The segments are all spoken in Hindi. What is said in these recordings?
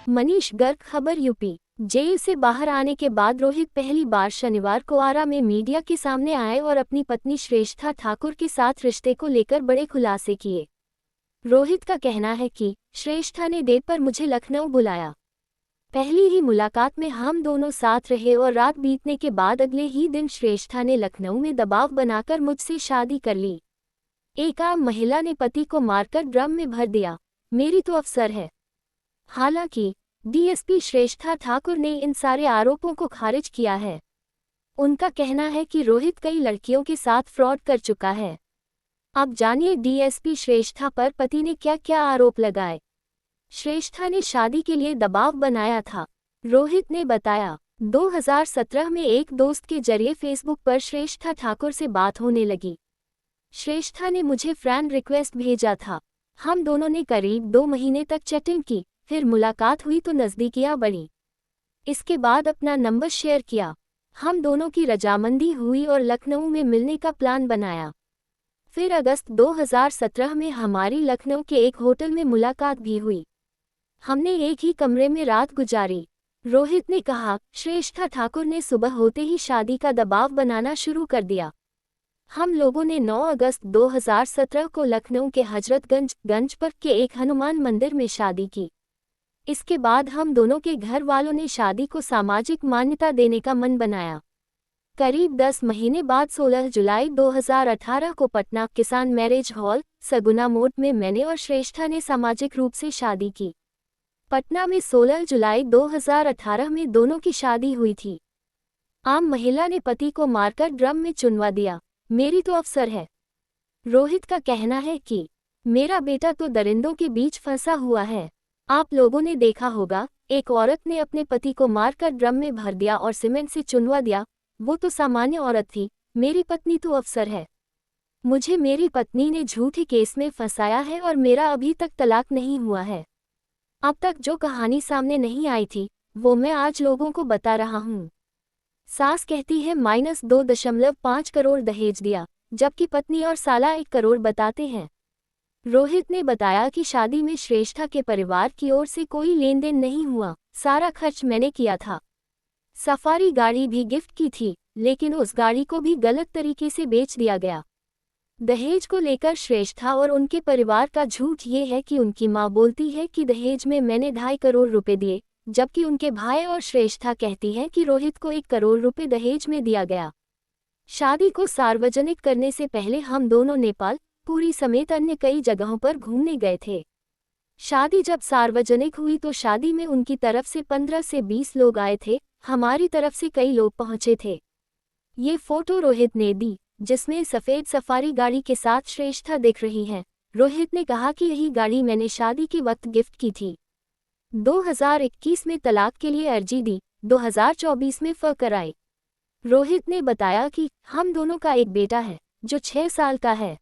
मनीष गर्ग खबर यूपी। जेल से बाहर आने के बाद रोहित पहली बार शनिवार को आरा में मीडिया के सामने आए और अपनी पत्नी श्रेष्ठा ठाकुर के साथ रिश्ते को लेकर बड़े खुलासे किए। रोहित का कहना है कि श्रेष्ठा ने डेट पर मुझे लखनऊ बुलाया। पहली ही मुलाकात में हम दोनों साथ रहे और रात बीतने के बाद अगले ही दिन श्रेष्ठा ने लखनऊ में दबाव बनाकर मुझसे शादी कर ली। एक आम महिला ने पति को मारकर ड्रम में भर दिया। मेरी तो अफसर है। हालांकि डीएसपी श्रेष्ठा ठाकुर ने इन सारे आरोपों को खारिज किया है। उनका कहना है कि रोहित कई लड़कियों के साथ फ्रॉड कर चुका है। अब जानिए डीएसपी श्रेष्ठा पर पति ने क्या क्या आरोप लगाए। श्रेष्ठा ने शादी के लिए दबाव बनाया था। रोहित ने बताया, 2017 में एक दोस्त के जरिए फेसबुक पर श्रेष्ठा ठाकुर से बात होने लगी। श्रेष्ठा ने मुझे फ्रेंड रिक्वेस्ट भेजा था। हम दोनों ने करीब 2 महीने तक चैटिंग की, फिर मुलाकात हुई तो नज़दीकियां बढ़ी। इसके बाद अपना नंबर शेयर किया। हम दोनों की रजामंदी हुई और लखनऊ में मिलने का प्लान बनाया। फिर अगस्त 2017 में हमारी लखनऊ के एक होटल में मुलाकात भी हुई। हमने एक ही कमरे में रात गुजारी। रोहित ने कहा, श्रेष्ठा ठाकुर ने सुबह होते ही शादी का दबाव बनाना शुरू कर दिया। हम लोगों ने 9 अगस्त 2017 को लखनऊ के हजरतगंज पर के एक हनुमान मंदिर में शादी की। इसके बाद हम दोनों के घर वालों ने शादी को सामाजिक मान्यता देने का मन बनाया। करीब 10 महीने बाद 16 जुलाई 2018 को पटना किसान मैरिज हॉल सगुना मोड़ में मैंने और श्रेष्ठा ने सामाजिक रूप से शादी की। पटना में 16 जुलाई 2018 में दोनों की शादी हुई थी। आम महिला ने पति को मारकर ड्रम में चुनवा दिया। मेरी तो अफसर है। रोहित का कहना है कि मेरा बेटा तो दरिंदों के बीच फंसा हुआ है। आप लोगों ने देखा होगा, एक औरत ने अपने पति को मारकर ड्रम में भर दिया और सीमेंट से चुनवा दिया। वो तो सामान्य औरत थी। मेरी पत्नी तो अफसर है। मुझे मेरी पत्नी ने झूठे केस में फंसाया है और मेरा अभी तक तलाक नहीं हुआ है। अब तक जो कहानी सामने नहीं आई थी, वो मैं आज लोगों को बता रहा हूँ। सास कहती है -2.5 करोड़ दहेज दिया, जबकि पत्नी और साला 1 करोड़ बताते हैं। रोहित ने बताया कि शादी में श्रेष्ठा के परिवार की ओर से कोई लेन देन नहीं हुआ, सारा खर्च मैंने किया था। सफारी गाड़ी भी गिफ्ट की थी, लेकिन उस गाड़ी को भी गलत तरीके से बेच दिया गया। दहेज को लेकर श्रेष्ठा और उनके परिवार का झूठ ये है कि उनकी मां बोलती है कि दहेज में मैंने 2.5 करोड़ रुपए दिए, जबकि उनके भाई और श्रेष्ठा कहती हैं कि रोहित को 1 करोड़ रुपए दहेज में दिया गया। शादी को सार्वजनिक करने से पहले हम दोनों नेपाल, पुरी समेत अन्य कई जगहों पर घूमने गए थे। शादी जब सार्वजनिक हुई तो शादी में उनकी तरफ से 15 से 20 लोग आए थे, हमारी तरफ से कई लोग पहुंचे थे। ये फोटो रोहित ने दी, जिसमें सफ़ेद सफारी गाड़ी के साथ श्रेष्ठा दिख रही हैं। रोहित ने कहा कि यही गाड़ी मैंने शादी के वक्त गिफ्ट की थी। 2021 में तलाक के लिए अर्जी दी, 2024 में फ़ कराई। रोहित ने बताया कि हम दोनों का एक बेटा है, जो 6 साल का है।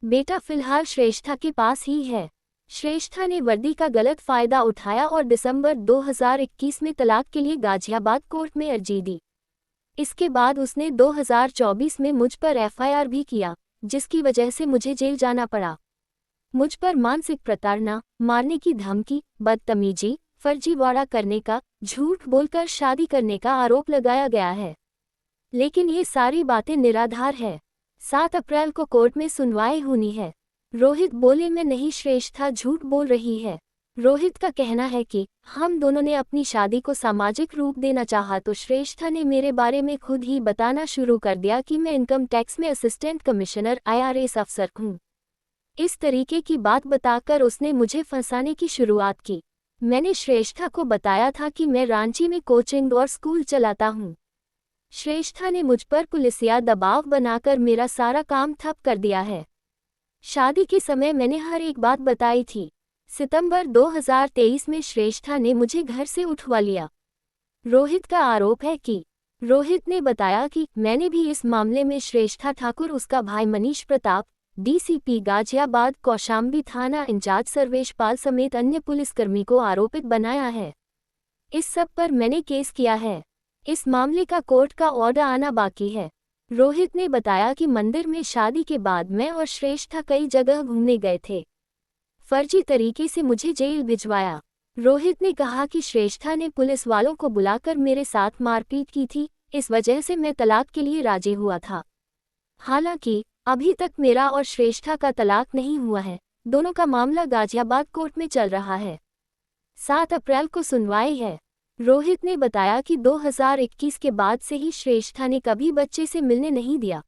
बेटा फिलहाल श्रेष्ठा के पास ही है। श्रेष्ठा ने वर्दी का गलत फायदा उठाया और दिसंबर 2021 में तलाक के लिए गाजियाबाद कोर्ट में अर्जी दी। इसके बाद उसने 2024 में मुझ पर एफआईआर भी किया, जिसकी वजह से मुझे जेल जाना पड़ा। मुझ पर मानसिक प्रताड़ना, मारने की धमकी, बदतमीजी, फर्जीवाड़ा करने का, झूठ बोलकर शादी करने का आरोप लगाया गया है। लेकिन ये सारी बातें निराधार है। 7 अप्रैल को कोर्ट में सुनवाई होनी है। रोहित बोले, मैं नहीं, श्रेष्ठा झूठ बोल रही है। रोहित का कहना है कि हम दोनों ने अपनी शादी को सामाजिक रूप देना चाहा तो श्रेष्ठा ने मेरे बारे में खुद ही बताना शुरू कर दिया कि मैं इनकम टैक्स में असिस्टेंट कमिश्नर IRS अफसर हूँ। इस तरीके की बात बताकर उसने मुझे फंसाने की शुरुआत की। मैंने श्रेष्ठा को बताया था कि मैं रांची में कोचिंग और स्कूल चलाता हूँ। श्रेष्ठा ने मुझ पर पुलिसिया दबाव बनाकर मेरा सारा काम ठप कर दिया है। शादी के समय मैंने हर एक बात बताई थी। सितंबर 2023 में श्रेष्ठा ने मुझे घर से उठवा लिया। रोहित का आरोप है कि रोहित ने बताया कि मैंने भी इस मामले में श्रेष्ठा ठाकुर, उसका भाई मनीष प्रताप, DCP गाजियाबाद, कौशाम्बी थाना इंचार्ज सर्वेश पाल समेत अन्य पुलिसकर्मी को आरोपित बनाया है। इस सब पर मैंने केस किया है। इस मामले का कोर्ट का ऑर्डर आना बाकी है। रोहित ने बताया कि मंदिर में शादी के बाद मैं और श्रेष्ठा कई जगह घूमने गए थे। फर्जी तरीके से मुझे जेल भिजवाया। रोहित ने कहा कि श्रेष्ठा ने पुलिस वालों को बुलाकर मेरे साथ मारपीट की थी, इस वजह से मैं तलाक के लिए राजी हुआ था। हालांकि अभी तक मेरा और श्रेष्ठा का तलाक नहीं हुआ है। दोनों का मामला गाजियाबाद कोर्ट में चल रहा है। 7 अप्रैल को सुनवाई है। रोहित ने बताया कि 2021 के बाद से ही श्रेष्ठा ने कभी बच्चे से मिलने नहीं दिया।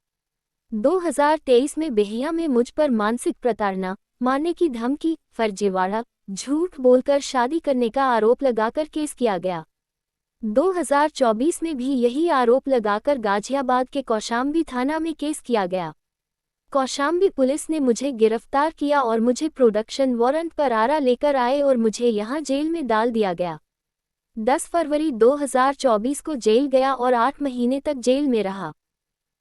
2023 में बेहिया में मुझ पर मानसिक प्रताड़ना, मारने की धमकी, फर्जीवाड़ा, झूठ बोलकर शादी करने का आरोप लगाकर केस किया गया। 2024 में भी यही आरोप लगाकर गाजियाबाद के कौशाम्बी थाना में केस किया गया। कौशाम्बी पुलिस ने मुझे गिरफ्तार किया और मुझे प्रोडक्शन वारंट पर आरा लेकर आए और मुझे यहां जेल में डाल दिया गया। 10 फरवरी 2024 को जेल गया और 8 महीने तक जेल में रहा।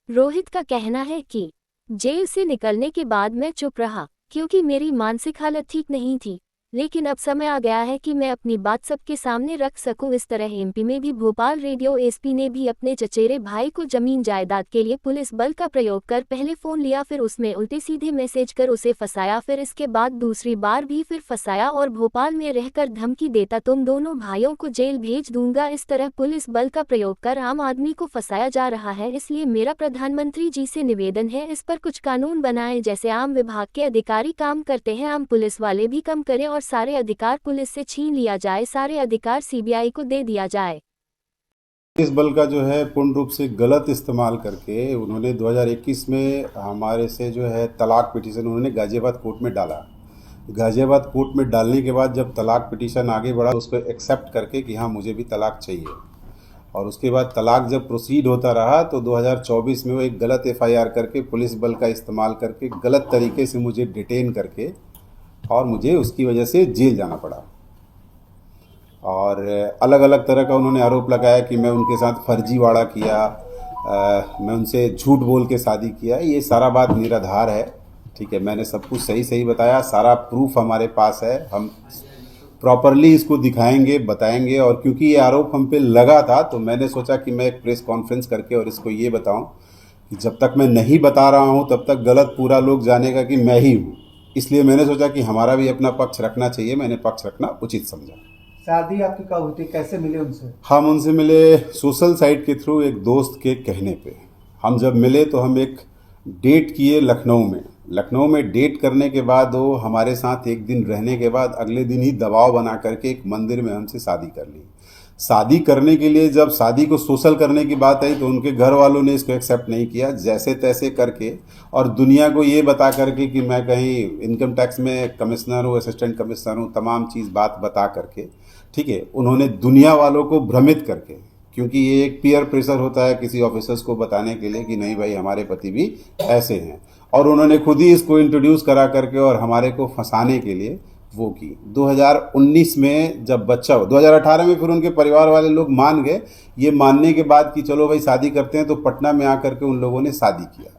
रोहित का कहना है कि जेल से निकलने के बाद मैं चुप रहा, क्योंकि मेरी मानसिक हालत ठीक नहीं थी, लेकिन अब समय आ गया है कि मैं अपनी बात सबके सामने रख सकूं। इस तरह एमपी में भी भोपाल रेडियो एसपी ने भी अपने चचेरे भाई को जमीन जायदाद के लिए पुलिस बल का प्रयोग कर पहले फोन लिया, फिर उसमें उल्टे सीधे मैसेज कर उसे फंसाया, फिर इसके बाद दूसरी बार भी फिर फंसाया और भोपाल में रहकर धमकी देता तुम दोनों भाइयों को जेल भेज दूंगा। इस तरह पुलिस बल का प्रयोग कर आम आदमी को फंसाया जा रहा है। इसलिए मेरा प्रधानमंत्री जी से निवेदन है, इस पर कुछ कानून बनाएं। जैसे आम विभाग के अधिकारी काम करते हैं, आम पुलिस वाले भी कम करें और सारे अधिकार पुलिस से छीन लिया जाए, सारे अधिकार सीबीआई को दे दिया जाए। इस बल का जो है पूर्ण रूप से गलत इस्तेमाल करके उन्होंने 2021 में हमारे से जो है तलाक पिटीशन उन्होंने गाजियाबाद कोर्ट में डाला। गाजियाबाद कोर्ट में डालने के बाद जब तलाक पिटीशन आगे बढ़ा उसको एक्सेप्ट करके कि हाँ मुझे भी तलाक चाहिए, और उसके बाद तलाक जब प्रोसीड होता रहा तो 2024 में वो एक गलत एफआईआर करके पुलिस बल का इस्तेमाल करके गलत तरीके से मुझे डिटेन करके और मुझे उसकी वजह से जेल जाना पड़ा। और अलग अलग तरह का उन्होंने आरोप लगाया कि मैं उनके साथ फर्जीवाड़ा किया, मैं उनसे झूठ बोल के शादी किया। ये सारा बात निराधार है, ठीक है। मैंने सब कुछ सही सही बताया, सारा प्रूफ हमारे पास है, हम प्रॉपरली इसको दिखाएंगे, बताएंगे। और क्योंकि ये आरोप हम पे लगा था तो मैंने सोचा कि मैं एक प्रेस कॉन्फ्रेंस करके और इसको ये बताऊं कि जब तक मैं नहीं बता रहा हूं तब तक गलत पूरा लोग जानेगा कि मैं ही हूं। इसलिए मैंने सोचा कि हमारा भी अपना पक्ष रखना चाहिए, मैंने पक्ष रखना उचित समझा। शादी आपकी कब हुई थी, कैसे मिले उनसे? हम उनसे मिले सोशल साइट के थ्रू, एक दोस्त के कहने पे। हम जब मिले तो हम एक डेट किए लखनऊ में डेट करने के बाद वो हमारे साथ एक दिन रहने के बाद अगले दिन ही दबाव बना करके एक मंदिर में हमसे शादी कर ली। शादी करने के लिए जब शादी को सोशल करने की बात आई तो उनके घर वालों ने इसको एक्सेप्ट नहीं किया, जैसे तैसे करके, और दुनिया को ये बता करके कि मैं कहीं इनकम टैक्स में कमिश्नर हूँ, असिस्टेंट कमिश्नर हूँ, तमाम चीज़ बात बता करके, ठीक है, उन्होंने दुनिया वालों को भ्रमित करके, क्योंकि ये एक पीयर प्रेशर होता है किसी ऑफिसर्स को बताने के लिए कि नहीं भाई हमारे पति भी ऐसे हैं, और उन्होंने खुद ही इसको इंट्रोड्यूस करा करके और हमारे को फंसाने के लिए वो की। 2019 में जब बच्चा हो, 2018 में फिर उनके परिवार वाले लोग मान गए। ये मानने के बाद कि चलो भाई शादी करते हैं, तो पटना में आकर के उन लोगों ने शादी किया।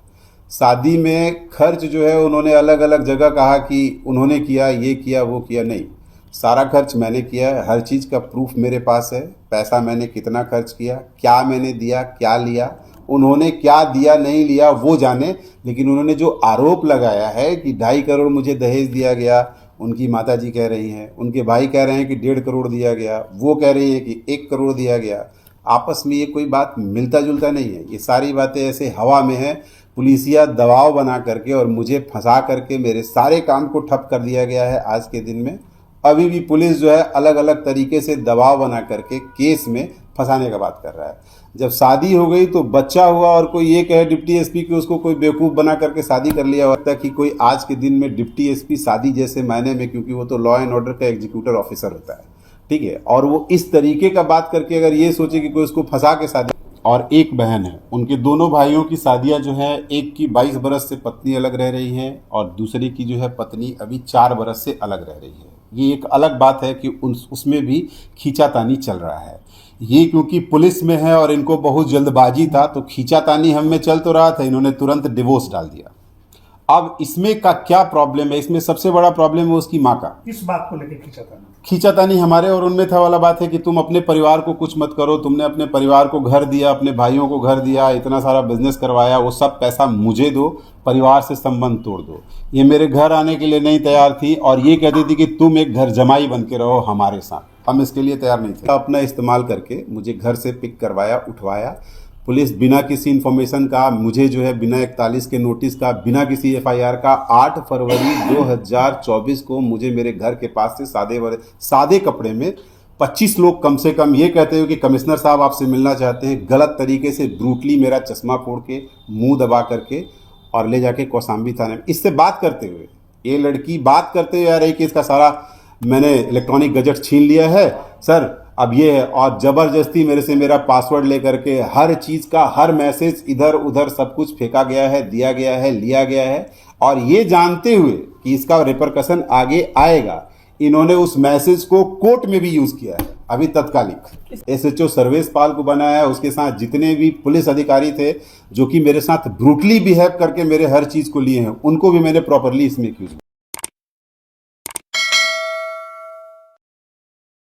शादी में खर्च जो है उन्होंने अलग अलग जगह कहा कि उन्होंने किया, ये किया, वो किया। नहीं, सारा खर्च मैंने किया है, हर चीज़ का प्रूफ मेरे पास है। पैसा मैंने कितना खर्च किया, क्या मैंने दिया, क्या लिया, उन्होंने क्या दिया नहीं लिया वो जाने, लेकिन उन्होंने जो आरोप लगाया है कि 2.5 करोड़ मुझे दहेज दिया गया, उनकी माताजी कह रही हैं, उनके भाई कह रहे हैं कि 1.5 करोड़ दिया गया, वो कह रही हैं कि 1 करोड़ दिया गया। आपस में ये कोई बात मिलता जुलता नहीं है, ये सारी बातें ऐसे हवा में हैं। पुलिसिया दबाव बना करके और मुझे फंसा करके मेरे सारे काम को ठप कर दिया गया है आज के दिन में। अभी भी पुलिस जो है अलग अलग तरीके से दबाव बना करके केस में फंसाने का बात कर रहा है। जब शादी हो गई तो बच्चा हुआ और कोई ये कहे डिप्टी एसपी कि उसको कोई बेवकूफ़ बना करके शादी कर लिया होता कि कोई आज के दिन में डिप्टी एसपी शादी जैसे मायने में, क्योंकि वो तो लॉ एंड ऑर्डर का एग्जीक्यूटर ऑफिसर होता है, ठीक है, और वो इस तरीके का बात करके अगर ये सोचे कि कोई उसको फंसा के शादी। और एक बहन है, उनके दोनों भाइयों की शादियां जो है, एक की 22 बरस से पत्नी अलग रह रही है और दूसरे की जो है पत्नी अभी 4 बरस से अलग रह रही है। ये एक अलग बात है कि उसमें भी खींचातानी चल रहा है। ये क्योंकि पुलिस में है और इनको बहुत जल्दबाजी था तो खींचातानी हम में चल तो रहा था, इन्होंने तुरंत डिवोर्स डाल दिया। अब इसमें का क्या प्रॉब्लम है? इसमें सबसे बड़ा प्रॉब्लम है उसकी माँ का। किस बात को लेकर खींचातानी? खींचातानी हमारे और उनमें था वाला बात है कि तुम अपने परिवार को कुछ मत करो, तुमने अपने परिवार को घर दिया, अपने भाइयों को घर दिया, इतना सारा बिजनेस करवाया, वो सब पैसा मुझे दो, परिवार से संबंध तोड़ दो। ये मेरे घर आने के लिए नहीं तैयार थी और ये कहती थी कि तुम एक घर जमाई बन के रहो हमारे साथ। हम इसके लिए तैयार नहीं थे। अपना इस्तेमाल करके मुझे घर से पिक करवाया, उठवाया। पुलिस बिना किसी इन्फॉर्मेशन का, मुझे जो है बिना 41 के नोटिस का, बिना किसी एफआईआर का 8 फरवरी 2024 को मुझे मेरे घर के पास से सादे कपड़े में 25 लोग कम से कम ये कहते हो कि कमिश्नर साहब आपसे मिलना चाहते हैं, गलत तरीके से ब्रूटली मेरा चश्मा फोड़ के, मुंह दबा करके और ले जाके कौशाम्बी थाने में इससे बात करते हुए, ये लड़की बात करते हुए आ रही कि इसका सारा मैंने इलेक्ट्रॉनिक गजट छीन लिया है सर, अब ये है, और ज़बरदस्ती मेरे से मेरा पासवर्ड लेकर के हर चीज़ का, हर मैसेज इधर उधर सब कुछ फेंका गया है, दिया गया है, लिया गया है। और ये जानते हुए कि इसका रिपरकशन आगे आएगा, इन्होंने उस मैसेज को कोर्ट में भी यूज़ किया है अभी तत्कालिक। एसएचओ सर्वेश पाल को बनाया है, उसके साथ जितने भी पुलिस अधिकारी थे जो कि मेरे साथ ब्रूटली बिहेव करके मेरे हर चीज़ को लिए हैं, उनको भी मैंने प्रॉपरली इसमें एक्यूज